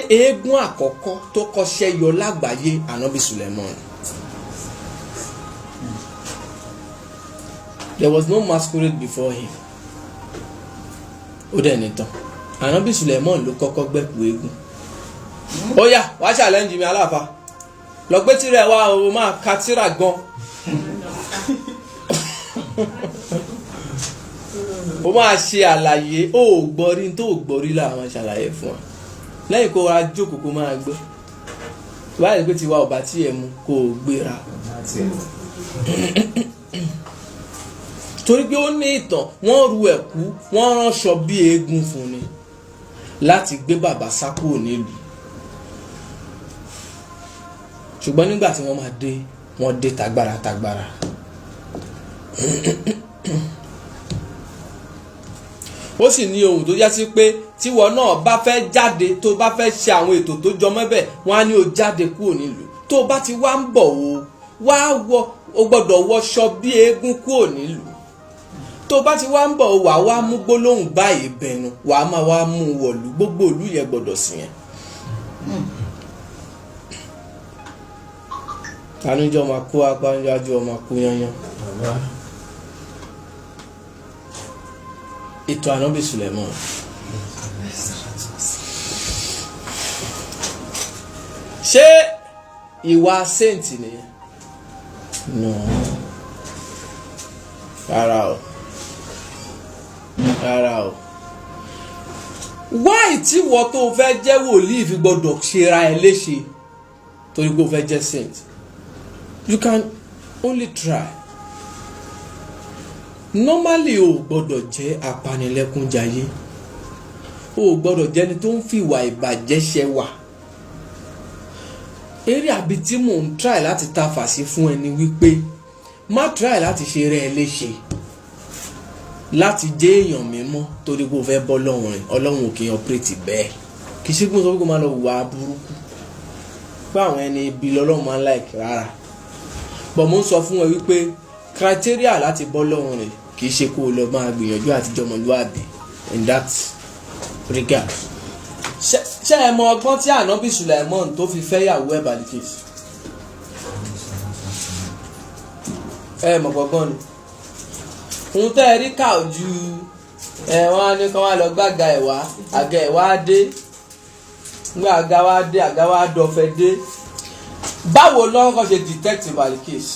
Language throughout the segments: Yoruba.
eégún àkọ́kọ́ tó kọ́ṣẹ́ yọ lágbàáyé Ànábì Suleiman. There was no masquerade before him. Ó dẹ̀ nìtàn Ànábì Suleiman ló kọ́kọ́ gbẹ̀kú eégún. Ó yá wá challenge mi Aláàfáà lọ gbé tirẹ̀ wá o máa ka tírà gan. Ó máa ṣe àlàyé ó gbọ́rí tó gbọ́rí làwọn ṣàlàyé fún wa lẹ́yìn kó ra jókòó kó máa gbọ́ báyìí pé tiwa ọba tí ẹ mú kó o gbéra. Torí pé ó ní ìtàn wọ́n ru ẹ̀kú wọ́n ránṣọ bí eégún fún ni láti gbé bàbá sá kúrò nílùú. Ṣùgbọ́n nígbà tí wọ́n máa dé wọ́n dé tagbára. Ó sì ní ohun tó já sí pé tíwọ náà bá fẹ́ jáde tó bá fẹ́ ṣe àwọn ètò tó jọ mọ́bẹ̀ wọ́n á ní o jáde kúrò nílùú. Tó bá ti wá ń bọ̀ o gbọ́dọ̀ wọṣọ bí eégún kúrò nílùú. Tó bá ti wá ń bọ̀ wá mú gbólóhùn báyìí bẹnu wàá máa wá mú wọ̀lú gbogbo ìlú yẹn gbọ́dọ̀ sí yẹn. Tanújọ́ máa kó apá níwájú ọmọ kú yanyan. Ètò Ànábì Suleiman. Ṣé ìwà saint nìyẹn? No. Rárá o. Why tí wọ́n tó fẹ́ jẹ́ wòlíì fi gbọ́dọ̀ ṣera ẹ léṣe torí pé o fẹ́ jẹ́ saint? You can only try. Normally o gbọ́dọ̀ jẹ́ apanilẹ́kúnjayé. O gbọ́dọ̀ jẹ́ ẹni tó ń fi ìwà ìbàjẹ́ ṣẹwà. Eré àbí tí mò ń try láti ta fàṣí fún ẹni wípé má try láti ṣe rẹ léṣe láti jẹ́ èèyàn mímọ́ torí pé o fẹ́ bọ́ lọ́rùn rẹ̀ Ọlọ́run ò kì í operate bẹ́ẹ̀. Kì í ṣe pé o sọ pé kó máa lọ wà burúkú pé àwọn ẹni ibi lọ́lọ́run máa ń like rárá. But mo ń sọ fún ẹ wípé criteria láti bọ́ lọ́rùn rẹ̀ kì í ṣe kó o lọ máa gbìyànjú àti jọmọlúwàbí in that regard. Ṣé ẹ mọ ọgbọ́n tí Ànábì Suleiman tó fi fẹ́yàwó ẹ̀ Balikis? Ẹ mọ̀ gbọ́gbọ́n ni ohun tẹ́ ẹ rí kà ojú wọ́n á ní kí wọ́n lọ gbàgà ẹ̀wá àga ẹ̀wá dé nígbà àga wá dọ̀fẹ́ dé. Báwo lọ́kọ́ ṣe detect Balikis?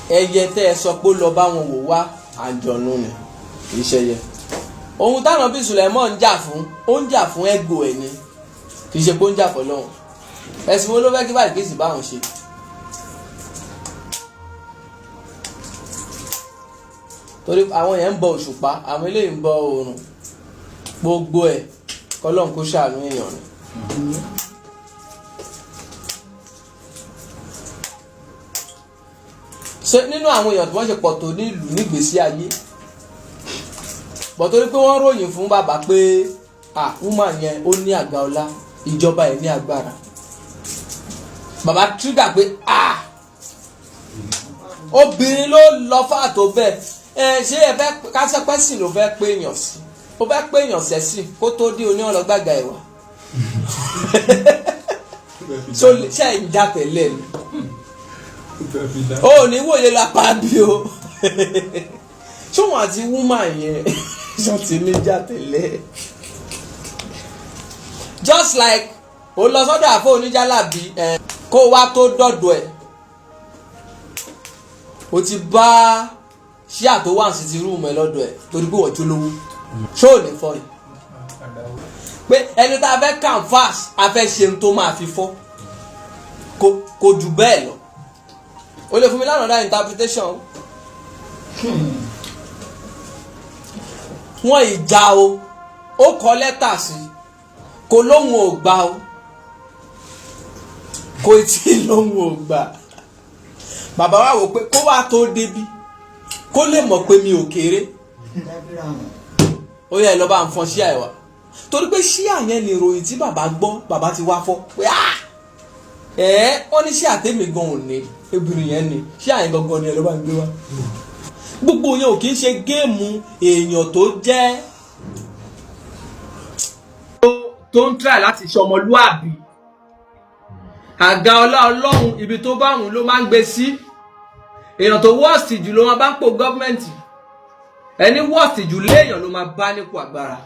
Ẹyẹ tẹ́ ẹ sọ pé lọ bá wọn wò wá àjọ̀nù ni kì í ṣẹyẹ. Ohun táwọn bí Suleiman ń jà fún ó ń jà fún ego ẹ̀ ni kì í ṣe pé ó ń jà fọlọ́run. Ẹ̀sìn wo ló fẹ́ kí Balikis bá wọn ṣe? Torí àwọn yẹn ń bọ òṣùpá àwọn eléyìí ń bọ oòrùn gbogbo ẹ̀ kọ́lọ́n kó ṣàánú èèyàn ni. Ṣé nínú àwọn èèyàn tí wọ́n ṣe pọ̀ tó nílùú nígbésí ayé bọ̀ torí pé wọ́n ròyìn fún bàbá pé woman yẹn ó ní àga ọlá ìjọba ẹ̀ ní agbára. Bàbá trigger pé obìnrin ló lọ fà tó bẹ́ẹ̀ ṣé ẹ fẹ́ kásẹ́pẹ́ sì ló fẹ́ pé èèyàn sí ó fẹ́ pé èèyàn sẹ́sì kó tó dé oní ọlọ́gbàgà ẹ̀wà. So ṣe ń já tẹ̀lé ni ó ní wòye lápá bí o ṣóhun àti woman yẹn ṣọ́ ti ní já tẹ̀lé. Just like ó lọ sọ́dọ̀ àfọ oníjàlábí kó wá tó dọ̀dọ̀ ẹ̀ ó ti bá ṣíà tó wà sí ti rúùmù ẹ lọ́dọ̀ ẹ̀ torí pé wọ́n jó lówó ṣó ò ní fọ́ ni pé ẹni tá a fẹ́ canvas a fẹ́ ṣe tó máa fi fọ́ kò jù bẹ́ẹ̀ lọ. O lè fún mi lánàá interpretation wọ́n ìjà ó kọ lẹ́tà sí kò lóhùn ò gbà o kò tí ì lóhùn ò gbà. Bàbá wa wò pé kó wá tó débi kó lè mọ̀ pé mi ò kéré ó yẹ lọ bá ń fọn ṣíà ẹ̀ wá torí pé ṣíà yẹn ni ìròyìn tí bàbá gbọ́ bàbá ti wá fọ́ pé wọ́n ní ṣíà tèmi gan ò ní obìnrin yẹn ni ṣíà yẹn gangan ni ẹ ló bá ń gbé wá. Gbogbo yẹn ò kì í ṣe géèmù èèyàn tó ń try láti ṣọmọlúàbí. Àga ọlá Ọlọ́run ibi tó bá wùn ló máa ń gbé sí. Èèyàn tó worst jù ló máa bá ń pò gọ́ọ̀mẹ̀ntì. Ẹni worst jù léèyàn ló máa bá nípò agbára.